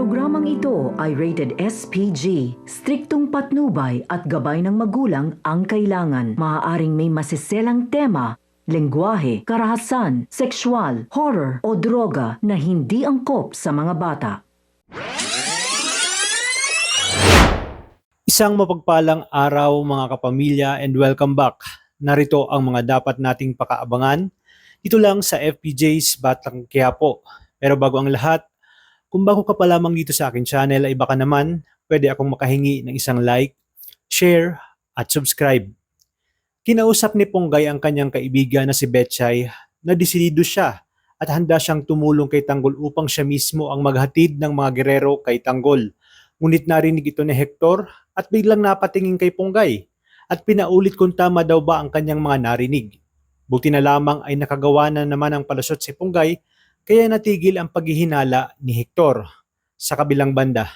Programang ito ay rated SPG. Striktong patnubay at gabay ng magulang ang kailangan. Maaaring may masiselang tema, lengguwahe, karahasan, sexual, horror o droga na hindi angkop sa mga bata. Isang mapagpalang araw mga kapamilya and welcome back. Narito ang mga dapat nating pakaabangan dito lang sa FPJ's Batang Quiapo. Pero bago ang lahat, kung bago ka pa lamang dito sa akin channel ay baka naman pwede akong makahingi ng isang like, share at subscribe. Kinausap ni Ponggay ang kanyang kaibigan na si Betchay na desidido siya at handa siyang tumulong kay Tanggol upang siya mismo ang maghatid ng mga gerero kay Tanggol. Ngunit narinig ito ni Hector at biglang napatingin kay Ponggay at pinaulit kung tama daw ba ang kanyang mga narinig. Buti na lamang ay nakagawa na naman ang palusot si Ponggay kaya natigil ang paghihinala ni Hector. Sa kabilang banda,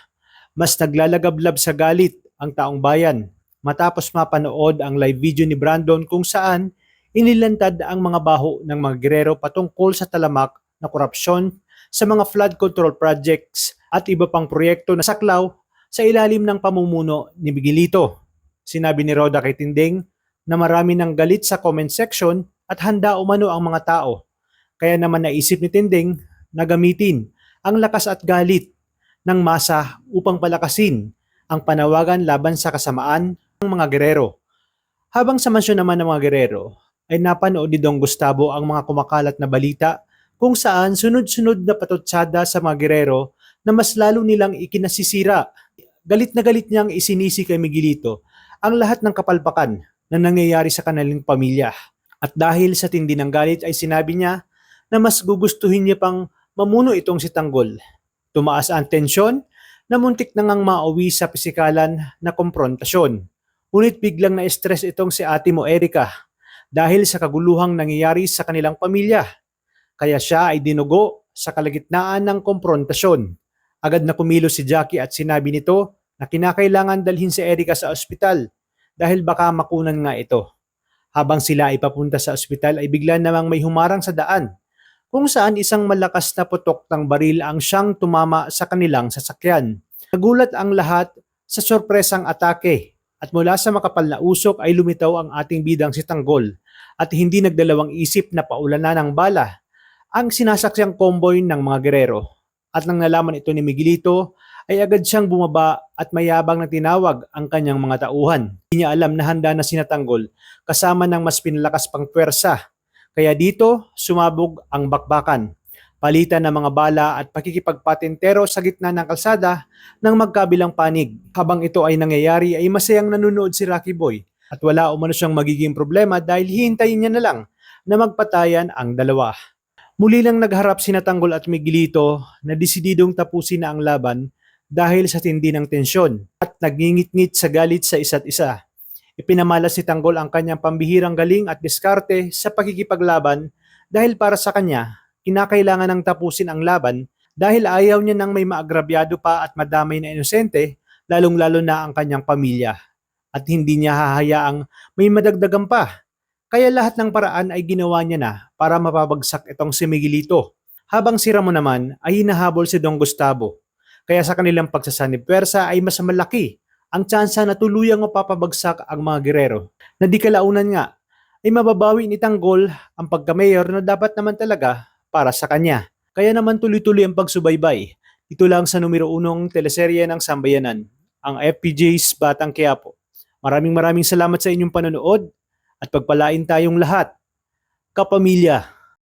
mas naglalagablab sa galit ang taong bayan matapos mapanood ang live video ni Brandon kung saan inilantad ang mga baho ng mga gerero patungkol sa talamak na korupsyon sa mga flood control projects at iba pang proyekto na saklaw sa ilalim ng pamumuno ni Miguelito. Sinabi ni Roda kay Tinding na marami ng galit sa comment section at handa umano ang mga tao. Kaya naman naisip ni Tinding na gamitin ang lakas at galit ng masa upang palakasin ang panawagan laban sa kasamaan ng mga gerero. Habang sa mansyon naman ng mga gerero, ay napanood ni Dong Gustavo ang mga kumakalat na balita kung saan sunod-sunod na patutsada sa mga gerero na mas lalo nilang ikinasisira. Galit na galit niyang isinisi kay Miguelito ang lahat ng kapalpakan na nangyayari sa kanilang pamilya. At dahil sa tindi ng galit ay sinabi niya na mas gugustuhin niya pang mamuno itong si Tanggol. Tumaas ang tensyon na muntik na ngang mauwi sa pisikalan na komprontasyon. Ngunit biglang na-stress itong si ate mo Erica dahil sa kaguluhang nangyayari sa kanilang pamilya. Kaya siya ay dinugo sa kalagitnaan ng komprontasyon. Agad na kumilos si Jackie at sinabi nito na kinakailangan dalhin si Erica sa ospital dahil baka makunan nga ito. Habang sila ay papunta sa ospital ay bigla namang may humarang sa daan kung saan isang malakas na putok ng baril ang siyang tumama sa kanilang sasakyan. Nagulat ang lahat sa sorpresang atake at mula sa makapal na usok ay lumitaw ang ating bidang si Tanggol at hindi nagdalawang isip na paulanan ng bala ang sinasakyang convoy ng mga gerero. At nang nalaman ito ni Miguelito ay agad siyang bumaba at mayabang na tinawag ang kanyang mga tauhan. Hindi niya alam na handa na sina Tanggol kasama ng mas pinalakas pang pwersa. Kaya dito, sumabog ang bakbakan, palitan ng mga bala at pakikipagpatintero sa gitna ng kalsada ng magkabilang panig. Habang ito ay nangyayari ay masayang nanonood si Rocky Boy at wala umano siyang magiging problema dahil hihintayin niya na lang na magpatayan ang dalawa. Muli lang nagharap sina Tanggol at Miguelito na desididong tapusin na ang laban dahil sa tindi ng tensyon at nagngingit-ngit sa galit sa isa't isa. Ipinamalas si Tanggol ang kanyang pambihirang galing at diskarte sa pakikipaglaban dahil para sa kanya, kinakailangan ng tapusin ang laban dahil ayaw niya nang may maagrabyado pa at madamay na inosente, lalong-lalo na ang kanyang pamilya. At hindi niya hahayaang may madagdagan pa. Kaya lahat ng paraan ay ginawa niya na para mapabagsak itong si Miguelito. Habang si Ramon naman ay hinahabol si Dong Gustavo. Kaya sa kanilang pagsasanib pwersa ay mas malaki ang tsansa na tuluyang mapapabagsak ang mga gerero. Na di kalaunan nga ay mababawi ni Tanggol ang pagka-mayor na dapat naman talaga para sa kanya. Kaya naman tuloy-tuloy ang pagsubaybay. Ito lang sa numero 1 teleserye ng Sambayanan, ang FPJ's Batang Quiapo. Maraming salamat sa inyong panonood at pagpalain tayong lahat, kapamilya.